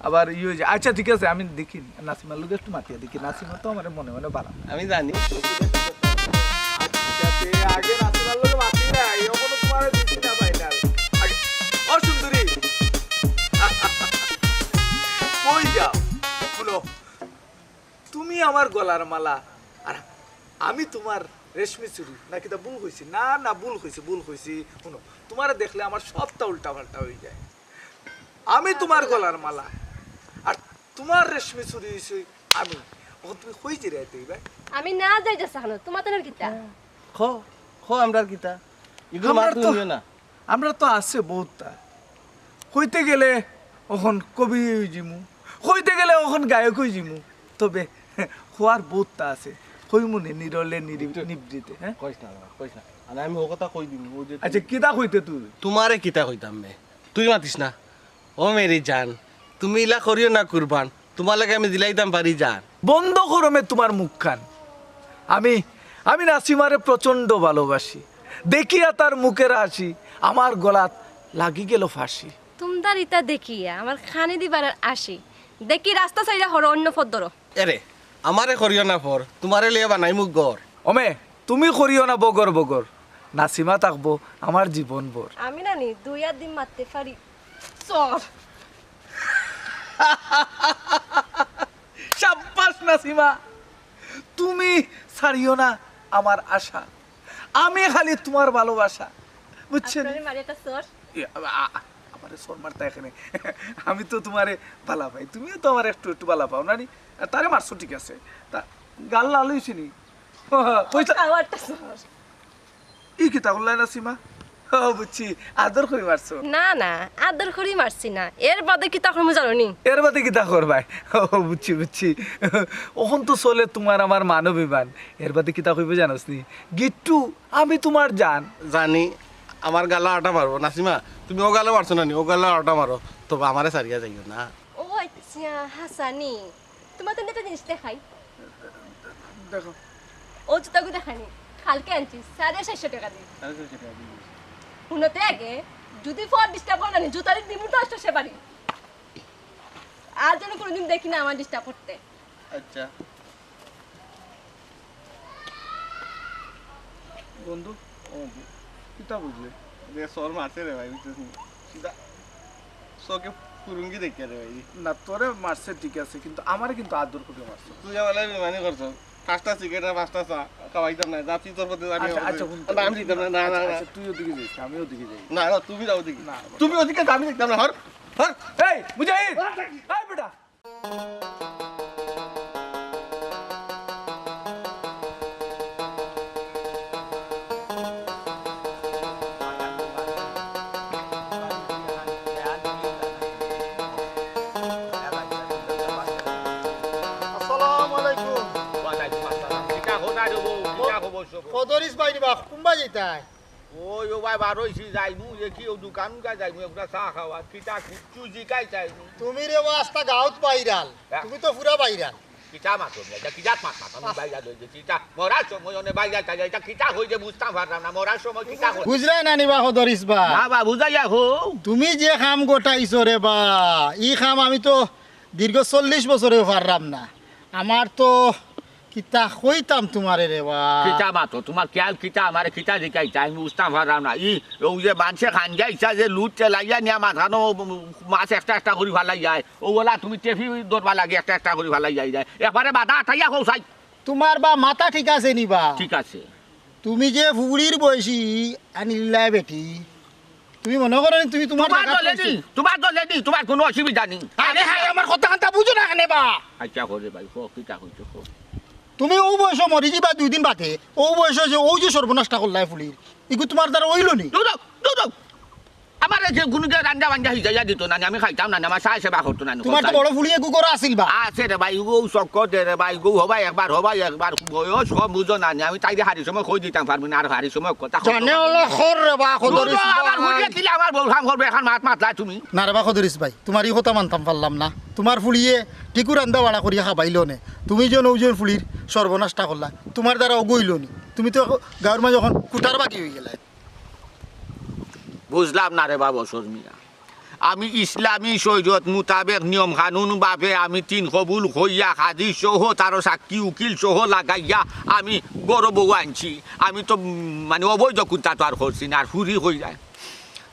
আবার ই হয়ে যায় আচ্ছা ঠিক আছে আমি দেখি নাসিমার লোক একটু মাতিয়া দেখি নাসিমা তো আমার মনে মনে ভালো আমি জানি আগে নাসিমার লোক মাতি না এখনো তোমার দেখি না ফাইনাল ও সুন্দরী কই যাও শুনো তুমি আমার গলার মালা আর আমি তোমার রেশমি চুরি নাকি তা ভুল হয়েছি না না ভুল হয়েছি শুনো তোমার দেখলে আমার সবটা উল্টা পাল্টা হয়ে যায় আমি তোমার গলার মালা আর তোমার রেশমি চুরি হয়েছি আমি ও তুমি হয়েছি রে তুই ভাই আমি না যাই যাচ্ছি এখন তোমার তেনার কিতা খো আমরা কিতা ইগো মার তুমিও না আমরা তো আছে বহুতটা কইতে গেলে ওখন কবি হই জিমু কইতে গেলে ওখন গায়ক হই জিমু তবে হওয়ার বহুতটা আছে কইমুনি নিরলে নিবৃতে হ্যাঁ কইস না আর আমি ও কথা কই দিমু ও যে আচ্ছা কিতা কইতে তুই তোমারে কিতা কইতাম মে তুই মাতিস না ও মেরি জান তুমি ইলা করিও না কুরবান তোমার লাগে আমি দিলাইতাম পারি জান বন্ধ করমে তোমার মুখখান আমি নাসিমারে প্রচন্ড ভালোবাসি দেখিয়া তার মুখের হাসি আমার গলাত লাগি গেল ফাঁসি তোমদার ইতা দেখিয়া আমার খানি দিবার আসি দেখি রাস্তা সাইডা হর অন্য ফদ্দর এরে আমারে করিও না পর তোমারে লিয়ে বানাই মুখ গর ওমে তুমি করিও না বগর নাসিমা থাকবো আমার জীবন ভর আমি নানি 2 দিন মারতে পারি সর শাবাশ নাসিমা তুমি ছাড়িও না আমার আশা আমি খালি তোমার ভালোবাসা বুঝছেন আপনারে মারি একটা সর আমারে সর মারতা এখানে আমি তো তোমারে ভালো পাই তুমিও তো আমার একটু ভালো পাও না নি তারে মারছো ঠিক আছে তা গাল লাল হইছি নি পয়সা কাওয়ারটা সর ই কি তা বললাই নাসিমা বুঝছি আদর করে মারছো না আদর করি মারছি না এর বাদে কি তখন মু জানো নি এর বাদে কি তা করবাই বুঝছি ওখন তো চলে তোমার আমার মানবিমান এর বাদে কি তা কইবে জানোস নি গিট্টু আমি তোমার জান জানি আমার গালা আটা মারবো নাসিমা তুমি ও গালা মারছো না নি ও গালা আটা মারো তবে আমারে সারিয়া যাইও না ও আচ্ছা হাসানি তোমার তো একটা জিনিস দেখাই দেখো ও জুতাগু দেখানি কালকে আনছি 650 টাকা দিয়ে শুনতে আগে যদি ফর ডিস্টার্ব করে না জুতারি দিমু তো আসছে সে বাড়ি আর যেন কোনোদিন দেখি না আমার ডিস্টার্ব করতে আচ্ছা বন্ধু কিতা বুঝলে দে সর মারছে রে ভাই বুঝছিস সিধা সোকে পুরুঙ্গি দেখে রে ভাই না তোরে মারছে ঠিক আছে কিন্তু আমারে কিন্তু আদর করে মারছে তুই আমারে মানে করছ 5টা সিগারেট আর 5টা চা খাওয়াইতাম না যা তুই তোর প্রতি আমি আচ্ছা আমি দিতাম না তুই ওদিকে যাইস আমিও ওদিকে যাই না তুমি যাও দিকে তুমি ওদিকে আমি দেখতাম না হর এই মুজাহিদ এই বেটা আসসালামু আলাইকুম কোদরিস বাইরে বা কুম্বা যেতাই ওই ও ভাই বার হইছি যাইমু দেখি ও দোকান গা যাইমু একটা চা খাওয়া কিটা চুজি কাই যাইমু তুমি রে ওয়াস্তা গাউত বাইরাল তুমি তো পুরা বাইরাল কিটা মাতো এটা কিটা মাত আমি বাইরা লই যে কিটা মরার সময় অনে বাইরা তাই এটা কিটা হই যে বুঝতাম পারলাম না মরার সময় কিটা হই বুঝলে না নিবা কোদরিস বা না বা বুঝাইয়া হো তুমি যে কাম গোটাইছো রে বা ই কাম আমি তো দীর্ঘ 40 বছরেও পারলাম না আমার তো কিতা কইতাম তোমারে রে বা কিতা মাতো তোমার খেয়াল কিতা আমার কিতা দেখাইতা আমি বুঝতাম পারলাম না ও যে মানুষে খান যাইছা যে লুট চেলাইয়া নিয়া মাথানো মাছ একটা করে ভালাই যায় ওগুলা তুমি টেফি দরবা লাগে একটা করে ভালাই যায় একবারে বাধা আঠাইয়া কৌসাই তোমার বা মাথা ঠিক আছে নিবা ঠিক আছে তুমি যে ফুড়ির বয়সী আনিল্লা বেটি তুমি মনে করো তুমি তোমার তোমার দলে দি তোমার কোনো অসুবিধা নেই আরে হাই আমার কথা কান্তা বুঝো না কেন বা আচ্ছা করে ভাই কিতা কইছো তুমি ও বয়স মরি যাবা 2 দিন বাদে ও বয়স যে ও যে সর্বনাশটা করলাই ফুলির ইগু তোমার দ্বারা হইল নি আমার যে কোনো যে রান্না বান্না হয়ে যাইয়া দিত না আমি খাইতাম না আমার চাই সেবা করতো না তোমার তো বড় ফুলিয়ে গু করা আছিল বা আছে রে ভাই গু চক্কর দে রে ভাই গু হবাই একবার বয়স কম বুঝো না আমি তাই হারি সময় কই দিতাম পারবি না আর হারি সময় কথা জানে হলো খর রে বা খদরিস আমার হুড়িয়ে কিলে আমার বউ কাম করবে এখন মাতলা তুমি না রে বা খদরিস ভাই তোমার এই কথা মানতাম পারলাম না তোমার ফুলিয়ে টিকু রান্দা বাড়া করিয়া খাবাইলো নে তুমি যে নৌজন ফুলির সর্বনাশটা করলা তোমার দ্বারা অগইল নি তুমি তো গাঁর মাঝে যখন কুটার বাকি হয়ে গেলে বুঝলাম না রে বাবা শর্মিয়া আমি ইসলামী শরীয়ত মোতাবেক নিয়ম কানুন ভাবে আমি 3 কবুল হইয়া হাজি সহ তার সাক্ষী উকিল সহ লাগাইয়া আমি বড় বউ আনছি আমি তো মানে অবৈধ কুত্তা তো আর করছি না আর হুরি হয়ে যায়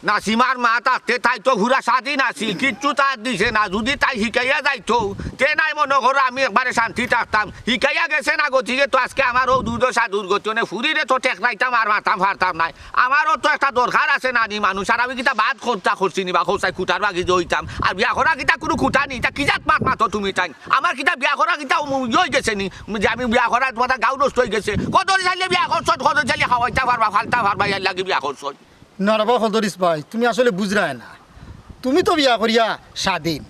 নাসিমার মা থাকতে তাই তো ঘুরা স্বাধীন আছিল কিচ্ছু তার দিছে না যদি তাই শিখাইয়া যাইতো তে নাই মনে করো আমি একবারে শান্তি থাকতাম শিখাইয়া গেছে না গতিকে তো আজকে আমারও দুর্দশা দুর্গতি মানে ফুরিরে তো টেকনাইতাম আর মারতাম ফারতাম নাই আমারও তো একটা দরকার আছে না নি মানুষ আর আমি কিতা বাদ খরচা করছি নি বা খোঁচাই খুঁটার বাগি হইতাম আর বিয়া করা কিতা কোনো খুঁটা নি তা কি জাত মাতো তুমি তাই আমার কিতা বিয়া করা কিতা হয়ে গেছে নি যে আমি বিয়া করা তোমার গাও নষ্ট হয়ে গেছে কত চাইলে বিয়া করছ কত চাইলে খাওয়াইতে পারবা ফালতা পারবা ইয়ার লাগে বিয়া করছ না রে বা খদরিস ভাই তুমি আসলে বুঝরায় না তুমি তো বিয়া করিয়া স্বাধীন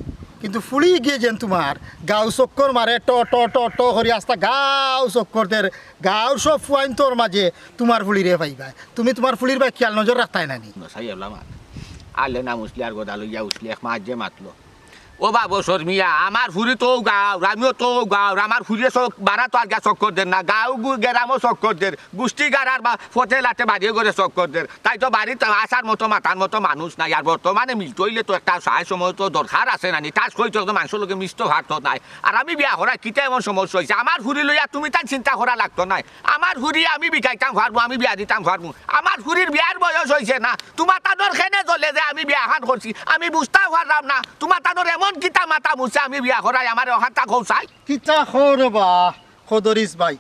কিন্তু ফুলি গিয়ে যেন তোমার গাও চক্কর মারে ট ট ট ট করি আস্তা গাও চক্করদের গাও সব ফুয়াইন তোর মাঝে তোমার ফুলিরে পাইবা তুমি তোমার ফুলির ভাই খেয়াল নজর রাখতাই নানি আলে না মুসলি আর গোদা লইয়া উসলি এক মাছ যে মাতলো ও বাবু শর্মিয়া আমার ফুরি তো গাও আমিও তো গাও আমার ফুরিয়ে চক বাড়া তো আর গা চক্কর দেন না গাও গেরামও চক্কর দের গোষ্ঠী গাড়ার বা ফটে লাটে বাড়িয়ে করে চক্কর দের তাই তো বাড়িতে আসার মতো মাতার মতো মানুষ নাই আর বর্তমানে মিলতে হইলে তো একটা সাহায্য সময় তো দরকার আছে নানি কাজ করি তো মানুষের লোকে মিষ্ট ভাত নাই আর আমি বিয়া করা কিতা এমন সমস্যা হয়েছে আমার ফুরি লইয়া তুমি তার চিন্তা করা লাগতো নাই আমার ফুরি আমি বিকাইতাম পারবো আমি বিয়া দিতাম পারবো আমার ফুরির বিয়ার বয়স হয়েছে না তোমার তাদের খেনে চলে যে আমি বিয়া খান করছি আমি বুঝতেও পারলাম না তোমার তাদের এমন কিতা মাতা মুছে আমি বিয়া করাই আমার ওখানটা খোঁচাই কিতা খরে বা খদরিস ভাই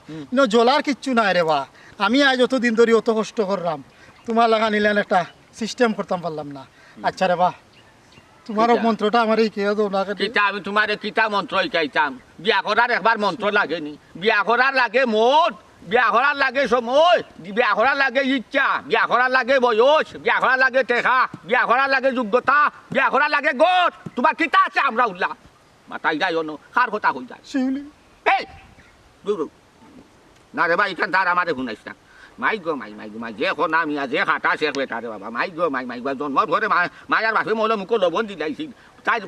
জলার কিচ্ছু নাই রে বা আমি আজ অতদিন ধরে অত কষ্ট করলাম তোমার লাগা নিলেন একটা সিস্টেম করতাম পারলাম না আচ্ছা রে বা তোমার মন্ত্রটা আমার এই কেউ দাও না কিতা আমি তোমার কিতা মন্ত্র শিকাইতাম বিয়া করার একবার মন্ত্র লাগেনি বিয়া করার লাগে মোট বিয়া করার লাগে সময় বিয়া করার লাগে ইচ্ছা বিয়া করার লাগে বয়স বিয়া করার লাগে টেকা বিয়া করার লাগে যোগ্যতা বিয়া করার লাগে গোট তোমার কিতা আছে আমরা উল্লাহ মাতাই যাই অন্য কার কথা হয়ে যায় শিউলি এই না রে ভাই এখান তার আমারে শুনাইস না মাই গো মাই যে এখন আমি যে খাটা শেখ বেটা রে বাবা মাই গো জন্ম ধরে মায়ার বাপে মলে মুখ লবণ দিলাইছি তাই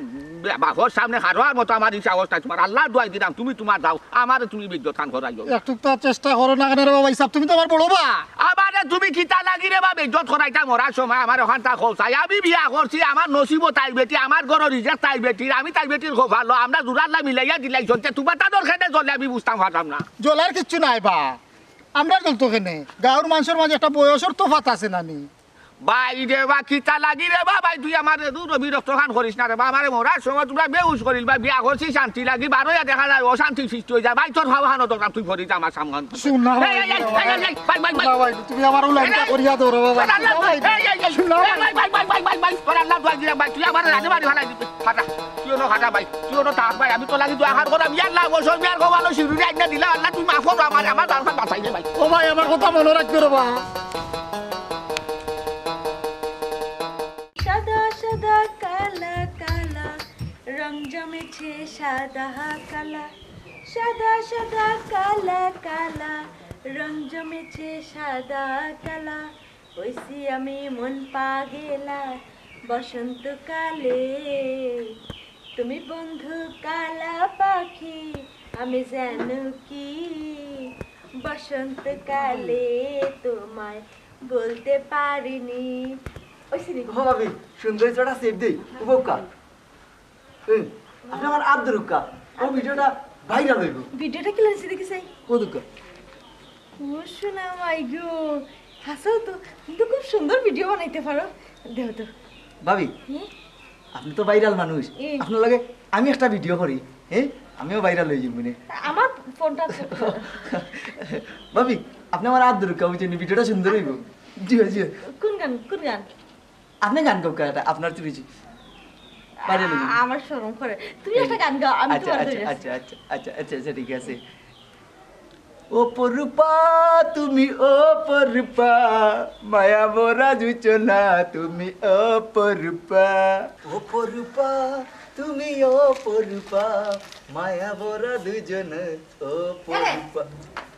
বাপর সামনে হারোয়ার মতো আমার ইচ্ছা অবস্থা তোমার আল্লাহ দোয়াই দিলাম তুমি তোমার দাও আমারে তুমি বিদ্যুৎ খান করাই একটু তো চেষ্টা করো না কেন রে বাবা হিসাব তুমি তো আমার বড় বা আমারে তুমি কিতা লাগি রে বা বিদ্যুৎ করাইতা মরার সময় আমার ওখানটা খোঁচাই আমি বিয়া করছি আমার নসিব তাই বেটি আমার ঘর রিজেক্ট তাই বেটির আমি তাই বেটির খুব ভালো আমরা জোরাল্লা মিলাইয়া দিলাই চলছে তোমার তাদের খেতে চলে আমি বুঝতাম পারতাম না জলার কিচ্ছু নাই বা আমরা চলতো কেনে গাঁর মানুষের মাঝে একটা বয়সের তোফাত আছে নানি ভাই রে বা কিতা লাগি রে বা ভাই তুই আমার বিরক্ত খান করিস না রে বা আমার মরার সময় তোমরা বেউস করিস বা বিয়া করছি শান্তি লাগি বারোয়া দেখা যায় অশান্তি সৃষ্টি হয়ে যায় ভাই তোর ভাবা হানো দরকার তুই করিস আমার সামনে তুমি আমার লাইনটা করিয়া দাও রে বাবা তুই আমার রাজবাড়ি ভালাই দিবি ফাটা তুই খাটা ভাই তুই থাক ভাই আমি তো লাগি তুই আহার করা বিয়ার লাভ বছর বিয়ার ভালো শিরুরি আইনা দিলা আল্লাহ তুই মাফ করো আমার দাঁড়ান বাঁচাই দে ভাই ও ভাই আমার কথা মনে রাখবে রে বা সাদা সাদা কালা কালা রং জমেছে সাদা কালা সাদা সাদা কালা কালা রং জমেছে সাদা কালা হইছি আমি মন পাগেলা বসন্তকালে তুমি বন্ধু কালা পাখি আমি জানো কি বসন্তকালে তোমায় বলতে পারিনি ও ভাবি সুন্দর চটা সেভ দেই উপকার আপনি আমার আব্দুল কা ও ভিডিওটা ভাইরাল হইব ভিডিওটা কি লাগছে দেখি চাই ও দুঃখ ও শোনা মাই গো হাসাও তো তুমি তো খুব সুন্দর ভিডিও বানাইতে পারো দেও তো ভাবি আপনি তো ভাইরাল মানুষ আপনার লাগে আমি একটা ভিডিও করি হ্যাঁ আমিও ভাইরাল হয়ে যাবো মানে আমার ফোনটা ভাবি আপনি আমার হাত ধরুক বুঝছেন ভিডিওটা সুন্দর হইব জি জি কোন গান কোন গান আপনি গান গাও এটা আপনার চুরিছি ভাইরাল হইব আমার শরম করে তুমি একটা গান গাও আমি আচ্ছা তোমার আচ্ছা ধরে আচ্ছা আচ্ছা আচ্ছা আচ্ছা আচ্ছা ঠিক আছে অপরূপা তুমি অপরূপা মায়া ভরা জুচনা তুমি অপরূপা অপরূপা তুমি অপরূপা মায়া ভরা দুজন অপরূপা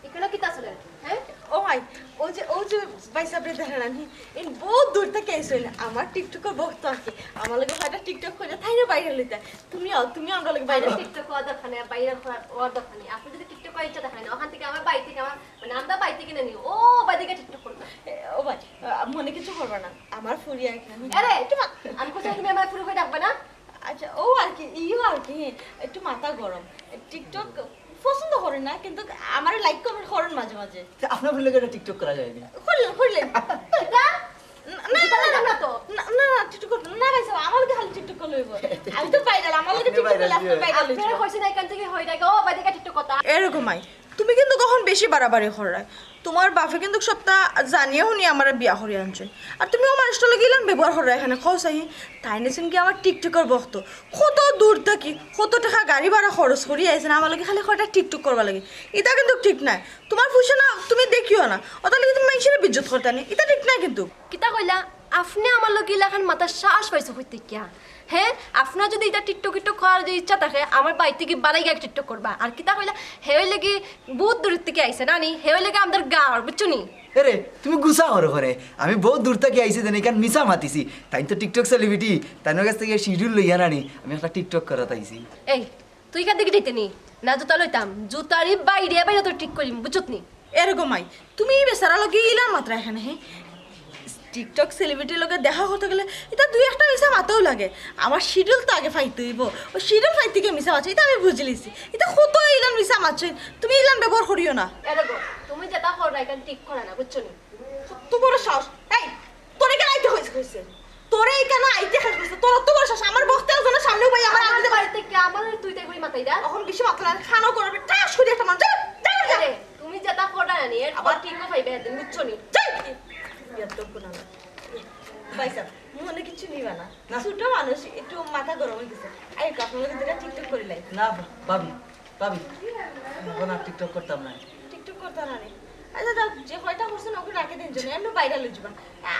এগুলো কি তাছলে হ্যাঁ ও ভাই ও যে ভাই সাবরে দেখালাম এই বহুত দূর থেকে আইসইল আমার টিকটকের ভক্ত আছে আমার লাগে ভাইটা টিকটক করে তাই না ভাইরাল হইতা তুমি আমরা লাগে ভাইরাল টিকটক ওর দোকানে বাইরে ওর দোকানে আপনি যদি টিকটক করে ইচ্ছা দেখেন ওখান থেকে আমার বাড়ি থেকে আমার মানে আমরা বাড়ি থেকে নিয়ে ও বাড়ি থেকে টিকটক করবো ও ভাই মনে কিছু করবে না আমার ফুরিয়া এখানে আরে একটু আমি কোথায় তুমি আমার পুরো করে ডাকবে না আচ্ছা ও আর কি আর কি একটু মাথা গরম টিকটক পছন্দ করে না কিন্তু আমার লাইক কমেন্ট করেন মাঝে মাঝে আপনার ভুলে গেলে টিকটক করা যায়নি করলেন এটা না তো না টিকটক না ভাই সাহেব আমার খালি টিকটক করে লইব আমি তো ভাইরাল আমার লাগে টিকটক করলে আপনি ভাইরাল হইছে আপনারা কইছেন এখান থেকে হই ডাকে ও বাড়ি থেকে টিকটক কথা এরকমই তুমি কিন্তু কখন বেশি বাড়াবাড়ি করায় তোমার বাপে কিন্তু সবটা জানিয়ে শুনি আমার বিয়া করে আনছে আর তুমি আমার স্টলে গেলেন ব্যবহার করা এখানে খাও চাই তাই নেছেন কি আমার টিকটকের বক্ত কত দূর থাকি কত টাকা গাড়ি ভাড়া খরচ করি আইছেন আমার লাগে খালি কয়টা টিকটক করবা লাগে এটা কিন্তু ঠিক নাই তোমার ফুসে না তুমি দেখিও না ওটা লাগে তুমি মানুষের বিজ্জত করতে নি এটা ঠিক নাই কিন্তু কিতা কইলা আপনি আমার লগে ইলাখান মাথা শ্বাস পাইছে হইতে কিয়া হ্যাঁ আপনার যদি এটা টিকটক করার যদি ইচ্ছা থাকে আমার বাড়ি থেকে বাড়াই গিয়ে টিকটক করবা আর কিতা কইলা হে হইলে কি বহুত দূর থেকে আইছে না নি হে হইলে কি আমাদের গাঁর বুঝছো নি আরে তুমি গুছা করো করে আমি বহুত দূর থেকে আইছি দেন এখান মিছা মাতিছি তাই তো টিকটক সেলিব্রিটি তাই কাছ থেকে শিডিউল লইয়া রানি আমি একটা টিকটক করা তাইছি এই তুই কার দিকে দিতে নি না জুতা লইতাম জুতারি বাইরে বাইরে তো ঠিক করিম বুঝছত নি এরকমই তুমি বেচারা লগে ইলার মাত্রা এখানে হ্যাঁ টিকটক সেলিব্রিটির লগে দেখা করতে গেলে এটা দুই একটা মিশা মাথাও লাগে আমার শিডিউল তো আগে ফাইতে হইব ও শিডিউল ফাইতে গিয়ে মিশা মাছ এটা আমি বুঝলিছি এটা কত ইলান মিশা মাছ তুমি ইলান ব্যবহার করিও না এরকম তুমি যেটা করো এখান ঠিক করে না বুঝছো নি তো বড় সাহস এই তোরে কেন আইতে হইছে তোরে কেন আইতে হইছে তোর তো বড় সাহস আমার বক্তে ওজনে সামনে ভাই আমার আগে বাড়িতে কি আমার তুই তাই করি মাথায় দা এখন বেশি মাথা না খানো করবে টাস করে একটা মানুষ আরে তুমি যেটা করো না নি এর আবার ঠিক পাইবে একদিন বুঝছো নি মনে কিছু নিবা না ছোট মানুষ একটু মাথা গরম হয়ে গেছে এই আপনার যেটা টিকটক করিলাই না ভাবি ভাবি এখন আর টিকটক করতাম না টিকটক করতে না রে আচ্ছা যাও যে কয়টা করছেন ওকে রাখে দিন জন্য এমনি বাইরে লই যাবেন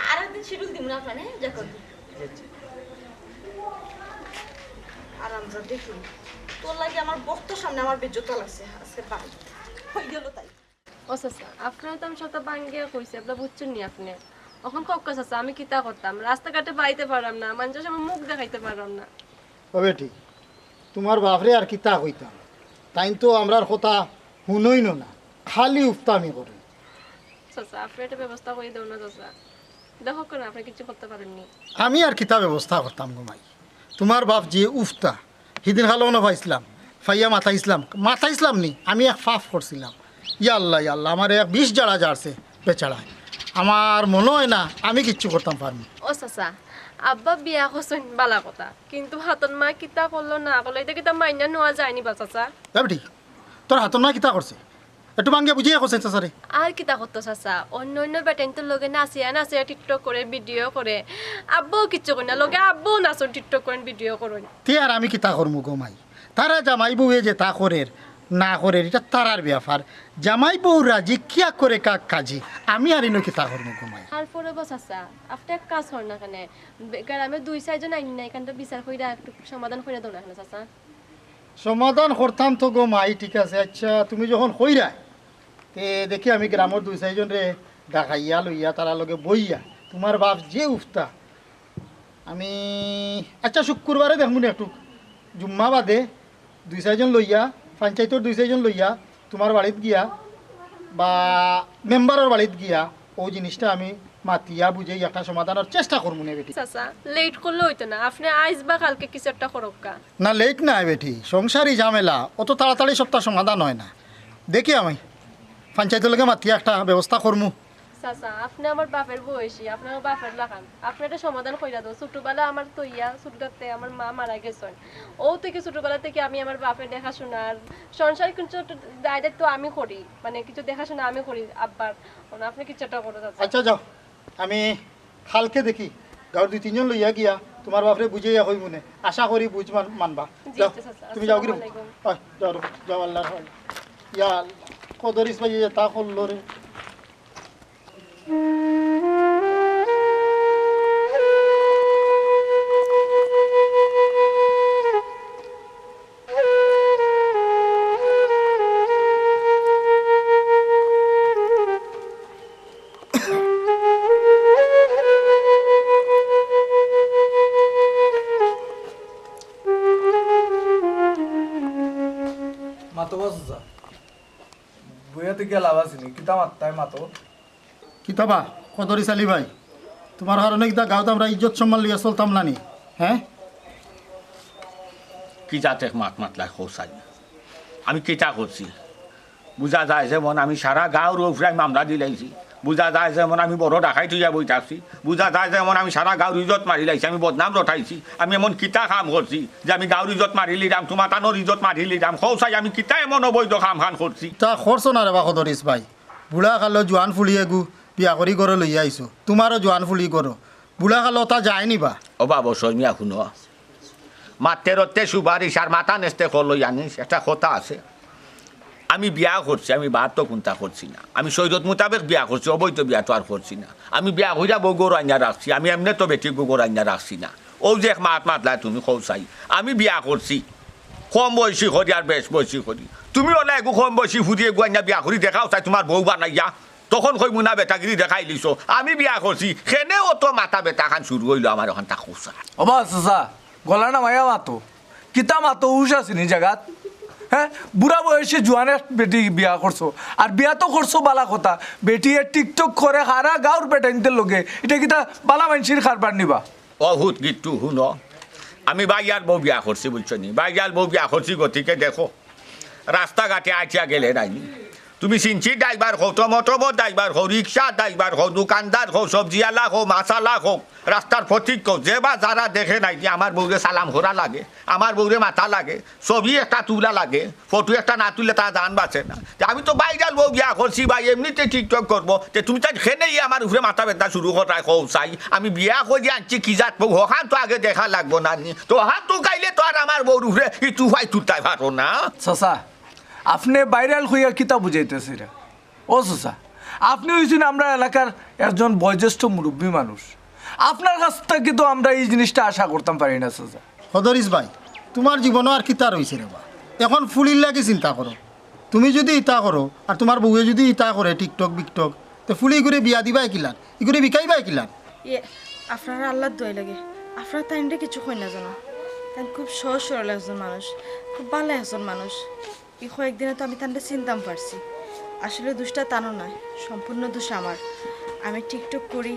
আর একদিন শিডিউল দিব না আপনার হ্যাঁ যা করবি আরাম যা দেখুন তোর লাগে আমার বক্তর সামনে আমার বেজ্জতা লাগছে আজকে বাড়ি হয়ে গেল তাই ও চাচা আপনার তো আমি সবটা ভাঙ্গিয়া কইছি আপনার বুঝছেন নি আপনি এখন কক্কা চাচা আমি কিতা করতাম রাস্তাঘাটে বাইতে পারলাম না মানুষের সামনে মুখ দেখাইতে পারলাম না ও বেটি তোমার বাপরে আর কিতা কইতাম তাই তো আমরার কথা শুনই না খালি উফতামি করে চাচা আপনি একটা ব্যবস্থা করে দেও না চাচা দেখো কেন আপনি কিছু করতে পারেননি আমি আর কিতা ব্যবস্থা করতাম ঘুমাই তোমার বাপ যে উফতা সেদিন খালো না পাইছিলাম ফাইয়া মাথা ইসলাম নি আমি এক ফাফ করছিলাম ইয়াল্লাহ আমার এক 20 জাড়া জাড়ছে বেচারায় আমার মনে হয় না আমি কিচ্ছু করতাম পারবো ও চাচা আব্বা বিয়া করছেন বালা কথা কিন্তু হাতন মা কিতা করলো না করলো এটা কিতা মাইনা নেওয়া যায়নি বা চাচা বেটি তোর হাতর না কিতা করছে একটু ভাঙ্গে বুঝিয়ে করছে চাচারে আর কিতা করতো চাচা অন্য অন্য বেটাইনটোর লগে নাচিয়া টিকটক করে ভিডিও করে আব্বাও কিচ্ছু করে না লগে আব্বাও নাচন টিকটক করেন ভিডিও করেন তে আর আমি কিতা করবো গোমাই তারা জামাই বউয়ে যে তা করে না করে এটা তারার ব্যাপার জামাই বউ রাজি কিয়া করে কাক কাজি আমি আর ইনো কিতা করবো গোমাই তারপরে বস চাচা আপনি এক কাজ করেন না কেন গ্রামে 2-4 জন আইন না এখানটা বিচার কইরা একটু সমাধান করে দাও না কেন চাচা সমাধান করতাম তো গোমাই ঠিক আছে আচ্ছা তুমি যখন কইরা তে দেখি আমি গ্রামের 2-4 জন রে ডাকাইয়া লইয়া তারা লগে বইয়া তোমার বাপ যে উফতা আমি আচ্ছা শুক্রবারে দেখবো না একটু জুম্মা বাদে 2-4 জন লইয়া পঞ্চায়েতের 2-4 জন লইয়া তোমার বাড়িত গিয়া বা মেম্বারের বাড়িত গিয়া ও জিনিসটা আমি মাতিয়া বুঝে একটা সমাধানের চেষ্টা করবো না বেটি। চাচা লেট করলে হইতো না, আপনি আইস বা কালকে কিছু একটা করক্কা। না লেট নাই বেটি, সংসারই ঝামেলা, অত তাড়াতাড়ি সবটা সমাধান হয় না। দেখি আমি পঞ্চায়েতের লোকে মাতিয়া একটা ব্যবস্থা করবো। চাচা আপনি আমার বাপের বয়সী, আপনার বাপের লাগান, আপনি একটা সমাধান কইরা দাও। ছোটবেলা আমার তো ছোটতে আমার মা মারা গেছেন, ও থেকে ছোটবেলা থেকে আমি আমার বাপের দেখাশোনার সংসার কিছু দায়িত্ব আমি করি, মানে কিছু দেখাশোনা আমি করি আব্বার, আপনি কিছু একটা করে চাচা। আচ্ছা যাও, আমি কালকে দেখি গাঁর 2-3 জন লইয়া গিয়া তোমার বাপরে বুঝাইয়া হই মনে, আশা করি বুঝ মানবা। যাও তুমি যাও গিরো, যাও যাও আল্লাহ ইয়া কদরিস ভাই তা করলো রে। মাতো বাসা বইয়া থেকে লাভ আসেনি কিতা মাত্তায় মাতো কিতাবা কদরিস আলী ভাই, তোমার কারণে কিতা গাঁত আমরা ইজ্জত সম্মান লিয়া চলতাম না নি? হ্যাঁ কি যাতে মাতলাই খোসাই আমি কেটা করছি, বুঝা যায় যেমন আমি সারা গাঁর উপরে মামলা দিলাইছি, বুঝা যায় যেমন আমি বড় ডাকাই তুইয়া বইতাছি, বুঝা যায় যেমন আমি সারা গাঁর ইজ্জত মারি লাইছি, আমি বদনাম রটাইছি, আমি এমন কিতা কাম করছি যে আমি গাঁর ইজ্জত মারি লিরাম, তোমার টানোর ইজ্জত মারি লিরাম, খোসাই আমি কিতা এমন অবৈধ কাম খান করছি। তা খরচ না রে বা কদরিস ভাই, বুঢ়া কালো জোয়ান ফুলিয়ে গু বিয়া কৰি ঘরে লইয়া আইছো, তোমারও জোয়ান ফুলি করো, বুঢ়া কালো তা যায় নিবা। ও বাবা সৈমিয়া শুনো, মাতে রতে সুপারিশ আর মাথা নেস্তে করলো জানিস একটা কথা আছে, আমি বিয়া করছি, আমি বাদ তো কোনটা করছি না, আমি শরীয়ত মোতাবেক বিয়া করছি, অবৈধ বিয়া তো আর করছি না, আমি বিয়া হইয়া বউ গরু আইনা রাখছি, আমি এমনি তো বেটি গরু আইনা রাখছি না, ও যে মাতলা তুমি খোঁচাই আমি বিয়া করছি কম বয়সী করি আর বেশ বয়সী করি, তুমি ওলা একু কম বয়সী ফুরিয়ে গুয়াইনা বিয়া করি দেখাও চাই তোমার বউ বানাইয়া, তখন কই মুনা বেটাগিরি দেখাই লিছো, আমি বিয়া করছি সেনে অত মাথা বেটা খান শুরু হইলো আমার এখন তা খোঁচা। অবা চাচা গলা না মায়া মাতো কিতা মাতো হুশ আসেনি জায়গাত। হ্যাঁ বুড়া বয়সে জোয়ানের বেটি বিয়া করছো, আর বিয়া তো করছো বালা কথা, বেটি টিকটক করে হারা গাঁর বেটাইনদের লগে, এটা কিতা বালা মানসির খারবার নিবা। অহুত গীতটু শুন, আমি বাইয়ার বউ বিয়া করছি বুঝছো নি, বাইয়ার বউ বিয়া করছি গতিকে দেখো রাস্তাঘাটে আইয়া গেলে নাইনি, তুমি সিনচি ড্রাইভার হো, টমটমো ড্রাইভার হো, রিক্সা ড্রাইভার হো, দোকানদার হো, সবজিওয়ালা হো, মাসালা হোক, রাস্তার ফটিক হোক, যে বা যারা দেখে নাই আমার বউরে সালাম ঘোরা লাগে, আমার বউরে মাথা লাগে, ছবি একটা তুলা লাগে, ফটো একটা না তুললে তারা দান বাঁচে না, আমি তো বাইরাল বউ বিয়া করছি ভাই এমনিতে টিকটক করবো, তুমি তাই খেনেই আমার উপরে মাথা ব্যথা শুরু করায় কৌ চাই, আমি বিয়া করে আনছি কি যাত বউ হকান তো আগে দেখা লাগবো না, তো হাত তো গাইলে তো আর আমার বউর উপরে ইটু ভাই তুলতে পারো না। চাচা আপনি ভাইরাল হইয়া কিতা বুঝাইতেছে রে? ও চাচা আপনি হয়েছেন আমরা এলাকার একজন বয়োজ্যেষ্ঠ মুরব্বী মানুষ, আপনার কাছ থেকে তো আমরা এই জিনিসটা আশা করতাম পারি না চাচা। কদরিস ভাই তোমার জীবনও আর কিতা রয়েছে রে বা, এখন ফুলির লাগে চিন্তা করো, তুমি যদি ইতা করো আর তোমার বউয়ে যদি ইতা করে টিকটক বিকটক, তো ফুলি করে বিয়া দিবাই কিলান, ই করে বিকাইবাই কিলান। আপনারা আল্লাহর দয় লাগে, আপনারা তাইনটা কিছু কই না জানো, তাই খুব সহজ সরল একজন মানুষ, খুব ভালো একজন মানুষ, এই কয়েকদিনে তো আমি তানটা চিনতাম পারছি, আসলে দোষটা তানো নয়, সম্পূর্ণ দোষ আমার, আমি টিকটক করি,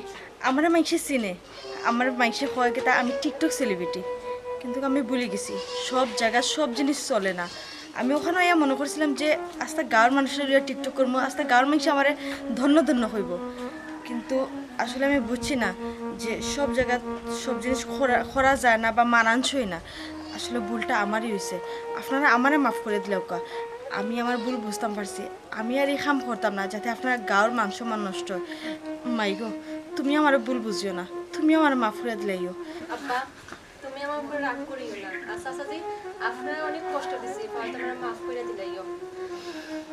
আমার মাইসে চিনে, আমার মাইসে কয়েকে তা আমি টিকটক সেলিব্রিটি, কিন্তু আমি ভুলে গেছি সব জায়গা সব জিনিস চলে না, আমি ওখানে আয়া মনে করছিলাম যে আস্তে গাঁর মানুষের টিকটক করবো, আস্তে গাঁর মানুষ আমার ধন্য ধন্য হইব, কিন্তু আসলে আমি বুঝছি না যে সব জায়গা সব জিনিস করা যায় না বা মানানসই না, আসলে ভুলটা আমারই হয়েছে, আপনারা আমারে মাফ করে দিলেও কা, আমি আমার ভুল বুঝতাম পারছি, আমি আর এই কাম করতাম না যাতে আপনার গাঁর মান সম্মান নষ্ট হয়, মাইগো তুমি আমার ভুল বুঝিও না, তুমি আমার মাফ করে দিলেও। আব্বা তুমি আমার উপরে রাগ করিও না, আচ্ছা জি আপনারা অনেক কষ্ট দিছি, হয়তো আমরা মাফ করে দিলাইও,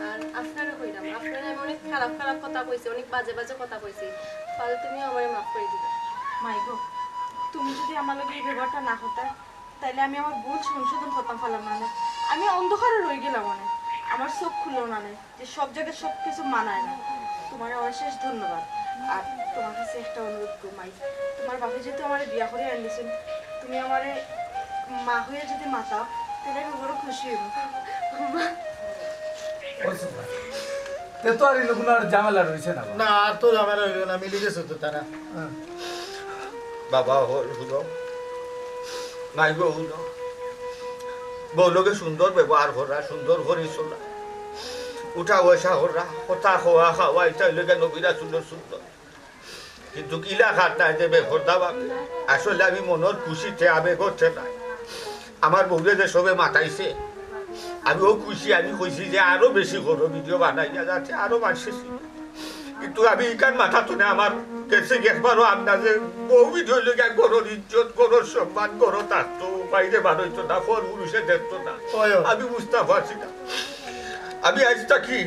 আর আপনারা কইরাম আপনারা আমি অনেক খারাপ খারাপ কথা কইছি, অনেক বাজে বাজে কথা কইছি, তাহলে তুমি আমারে মাফ করে দিবে। মাইগো তুমি যদি আমার লগে এই ব্যবহারটা না হতা তাহলে আমি আমার ভুল সংশোধন করতাম পারলাম না, আমি অন্ধকারে রয়ে গেলাম, মানে আমার চোখ খুললো না যে সব জায়গায় সব কিছু মানায় না, তোমার অশেষ ধন্যবাদ, আর তোমার কাছে একটা অনুরোধ গো মাই, তোমার বাপে যেহেতু আমার বিয়া করে আনলেছেন, তুমি আমারে মা হয়ে যদি মাতাও তাহলে আমি বড় খুশি হইব। তে তো আর কোনো আর ঝামেলা রয়েছে না না আর তো ঝামেলা হইল না, মিলি গেছে তো তারা। হ্যাঁ। বাবা হুলো নাই গো হুলো বউলোকে সুন্দর ব্যবহার করা, সুন্দর করে চলা, উঠা বসা করা, কথা খাওয়া খাওয়া, এটা লোকে নবীরা সুন্দর সুন্দর। কিন্তু কিলা খাট নাই যে বেফরদা ভাবে, আসলে আমি মনের খুশিতে আবেগ হচ্ছে না। আমার বউরে যে সবে মাতাইছে আমিও খুশি, আমি কইছি যে আরো বেশি করো, ভিডিও বানাইয়া যাচ্ছে আরো মানুষের। কিন্তু আমি এখান মাথা তো না, আমার কাছে একবারও আন্দাজে বউ ভিডিও লোকে গরুর ইজ্জত, গরুর সম্মান, গরু থাকতো, বাইরে বানাইতো না, ফল পুরুষে দেখতো না। আমি বুঝতে পারছি না। আমি আজ থাকি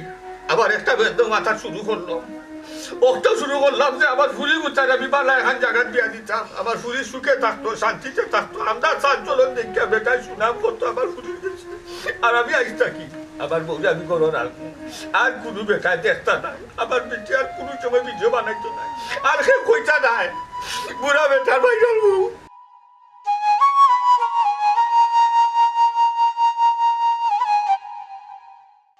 আবার একটা বেদ মাথা শুরু করলাম, ওটা শুরু করলাম যে আমার ফুলি গুছার আমি বালা এখন জায়গা দিয়া দিতাম, আমার ফুলি সুখে থাকতো, শান্তিতে থাকতো, আমরা চারজন দেখে বেটায় সুনাম করতো আমার ফুলির কাছে। আর আমি আজ থাকি আমার বউরে আমি করো রাখবো, আর কোনো বেটায় দেখতা নাই, আমার বেটি আর কোনো সময় ভিডিও বানাইতো নাই, আর কেউ কইতা নাই বুড়া বেটার বাইরের বউ